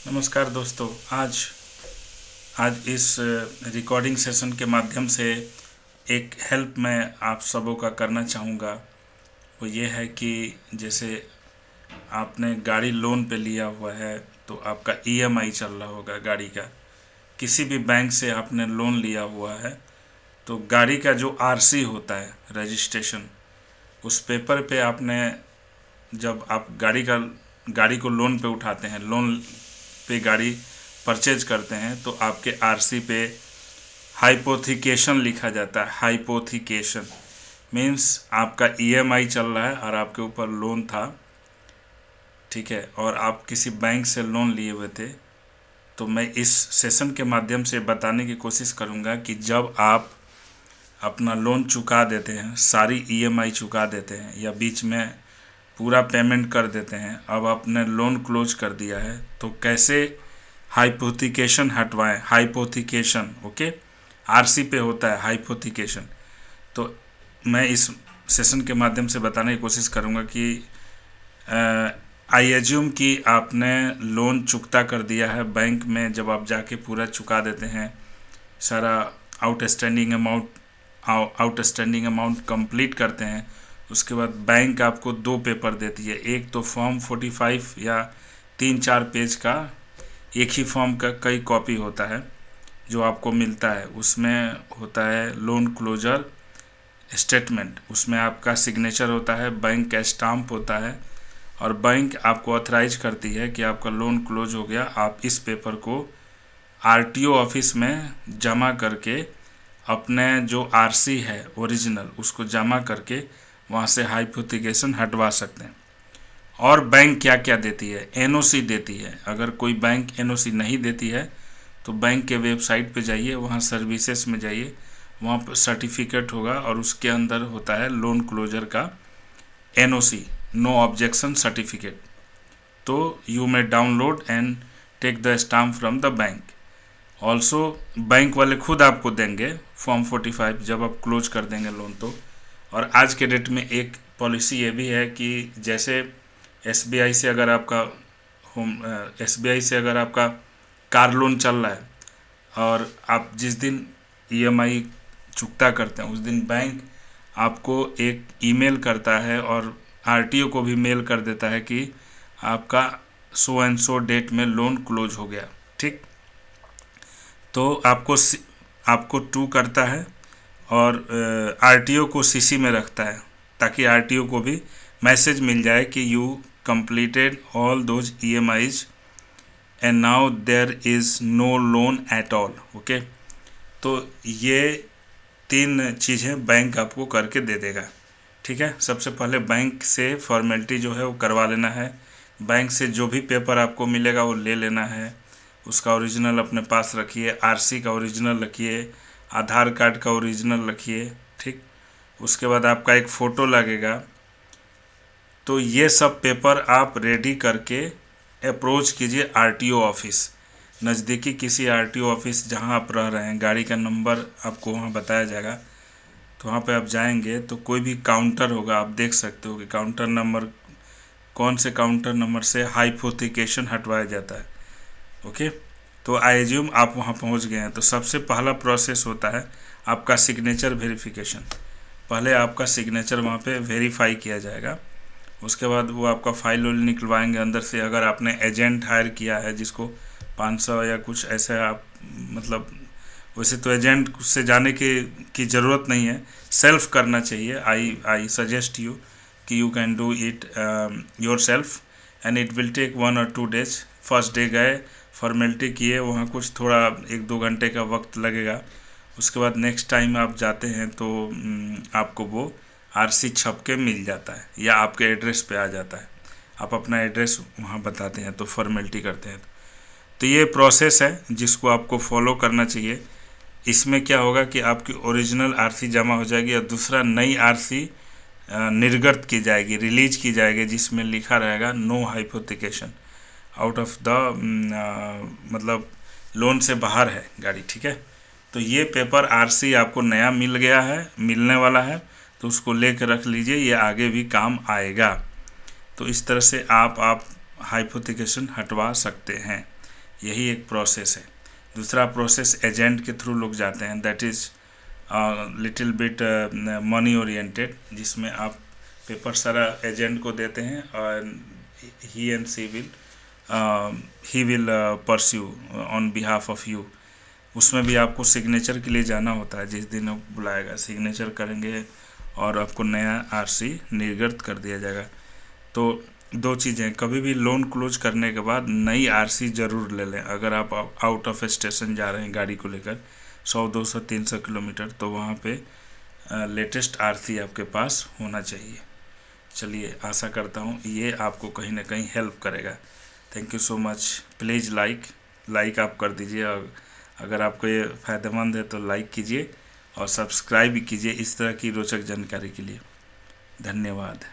नमस्कार दोस्तों। आज आज इस रिकॉर्डिंग सेशन के माध्यम से एक हेल्प मैं आप सबों का करना चाहूँगा। वो ये है कि जैसे आपने गाड़ी लोन पे लिया हुआ है तो आपका ईएमआई चल रहा होगा गाड़ी का। किसी भी बैंक से आपने लोन लिया हुआ है तो गाड़ी का जो आरसी होता है, रजिस्ट्रेशन, उस पेपर पे आपने, जब आप गाड़ी को लोन पे उठाते हैं, लोन पे गाड़ी परचेज करते हैं, तो आपके आरसी पे हाइपोथिकेशन लिखा जाता है। हाइपोथिकेशन मीन्स आपका ईएमआई चल रहा है और आपके ऊपर लोन था, ठीक है, और आप किसी बैंक से लोन लिए हुए थे। तो मैं इस सेशन के माध्यम से बताने की कोशिश करूँगा कि जब आप अपना लोन चुका देते हैं, सारी ईएमआई चुका देते हैं या बीच में पूरा पेमेंट कर देते हैं, अब आपने लोन क्लोज कर दिया है, तो कैसे हाइपोथिकेशन हटवाएं। हाइपोथिकेशन, ओके, आरसी पे होता है हाइपोथिकेशन। तो मैं इस सेशन के माध्यम से बताने की कोशिश करूँगा कि आई एज्यूम कि आपने लोन चुकता कर दिया है बैंक में। जब आप जाके पूरा चुका देते हैं, सारा आउटस्टैंडिंग अमाउंट कंप्लीट करते हैं, उसके बाद बैंक आपको दो पेपर देती है। एक तो फॉर्म 45 या 3-4 पेज का, एक ही फॉर्म का कई कॉपी होता है जो आपको मिलता है। उसमें होता है लोन क्लोजर स्टेटमेंट, उसमें आपका सिग्नेचर होता है, बैंक का स्टाम्प होता है और बैंक आपको ऑथराइज करती है कि आपका लोन क्लोज हो गया। आप इस पेपर को आरटीओ ऑफिस में जमा करके अपने जो आरसी है ओरिजिनल, उसको जमा करके वहाँ से हाइपोथिकेशन हटवा सकते हैं। और बैंक क्या क्या देती है? एनओसी देती है। अगर कोई बैंक एनओसी नहीं देती है तो बैंक के वेबसाइट पे जाइए, वहाँ सर्विसेज में जाइए, वहाँ पर सर्टिफिकेट होगा और उसके अंदर होता है लोन क्लोजर का एनओसी, नो ऑब्जेक्शन सर्टिफिकेट। तो you may download and take the stamp from the bank. Also bank वाले खुद आपको देंगे फॉर्म 45 जब आप क्लोज कर देंगे लोन तो। और आज के डेट में एक पॉलिसी ये भी है कि जैसे एसबीआई से अगर आपका एसबीआई से अगर आपका कार लोन चल रहा है और आप जिस दिन ईएमआई चुकता करते हैं उस दिन बैंक आपको एक ईमेल करता है और आरटीओ को भी मेल कर देता है कि आपका सो एंड सो डेट में लोन क्लोज हो गया, ठीक। तो आपको टू करता है और आरटीओ को सीसी में रखता है ताकि आरटीओ को भी मैसेज मिल जाए कि you completed all those EMIs and now there is no loan at all, okay. तो ये 3 चीज़ें बैंक आपको करके दे देगा, ठीक है। सबसे पहले बैंक से फॉर्मेलिटी जो है वो करवा लेना है। बैंक से जो भी पेपर आपको मिलेगा वो ले लेना है, उसका ओरिजिनल अपने पास रखिए, आरसी का ओरिजिनल रखिए, आधार कार्ड का ओरिजिनल रखिए, ठीक। उसके बाद आपका एक फ़ोटो लगेगा। तो ये सब पेपर आप रेडी करके अप्रोच कीजिए आरटीओ ऑफिस, नज़दीकी किसी आरटीओ ऑफिस जहां आप रह रहे हैं। गाड़ी का नंबर आपको वहां बताया जाएगा, तो वहाँ पे आप जाएंगे तो कोई भी काउंटर होगा, आप देख सकते हो कि काउंटर नंबर, कौन से काउंटर नंबर से हाइपोथिकेशन हटवाया जाता है, ओके। तो आई एज्यूम आप वहाँ पहुँच गए हैं। तो सबसे पहला प्रोसेस होता है आपका सिग्नेचर वेरिफिकेशन। पहले आपका सिग्नेचर वहाँ पे वेरीफाई किया जाएगा, उसके बाद वो आपका फाइल वाइल निकलवाएंगे अंदर से। अगर आपने एजेंट हायर किया है जिसको 500 या कुछ ऐसे, आप मतलब वैसे तो एजेंट से जाने की ज़रूरत नहीं है, सेल्फ करना चाहिए। आई सजेस्ट यू कि you can do it yourself and it will take 1 और 2 डेज। फर्स्ट डे गए, फॉर्मेलिटी किए, वहाँ कुछ थोड़ा 1-2 घंटे का वक्त लगेगा। उसके बाद नेक्स्ट टाइम आप जाते हैं तो आपको वो आरसी छप के मिल जाता है या आपके एड्रेस पे आ जाता है। आप अपना एड्रेस वहाँ बताते हैं तो फॉर्मेलिटी करते हैं। तो ये प्रोसेस है जिसको आपको फॉलो करना चाहिए। इसमें क्या होगा कि आपकी ओरिजिनल आरसी जमा हो जाएगी और दूसरा नई आरसी निर्गत की जाएगी, रिलीज की जाएगी, जिसमें लिखा रहेगा no hypothecation, out of the मतलब लोन से बाहर है गाड़ी, ठीक है। तो ये पेपर आरसी आपको नया मिल गया है, मिलने वाला है, तो उसको लेकर रख लीजिए, ये आगे भी काम आएगा। तो इस तरह से आप हाइपोथिकेशन हटवा सकते हैं। यही एक प्रोसेस है। दूसरा प्रोसेस एजेंट के थ्रू लोग जाते हैं, that is little bit money oriented, जिसमें आप पेपर सारा एजेंट को देते हैं और he and she will he will pursue on behalf of you. उसमें भी आपको सिग्नेचर के लिए जाना होता है, जिस दिन वो बुलाएगा सिग्नेचर करेंगे और आपको नया आरसी निर्गत कर दिया जाएगा। तो दो चीज़ें, कभी भी लोन क्लोज करने के बाद नई आरसी ज़रूर ले लें। अगर आप आउट ऑफ स्टेशन जा रहे हैं गाड़ी को लेकर 100, 200, 300 किलोमीटर, तो वहाँ पे लेटेस्ट आरसी आपके पास होना चाहिए। चलिए, आशा करता हूँ ये आपको कहीं ना कहीं हेल्प करेगा। Thank you so much. Please like आप कर दीजिए, और अगर आपको ये फ़ायदेमंद है तो लाइक कीजिए और सब्सक्राइब भी कीजिए इस तरह की रोचक जानकारी के लिए। धन्यवाद।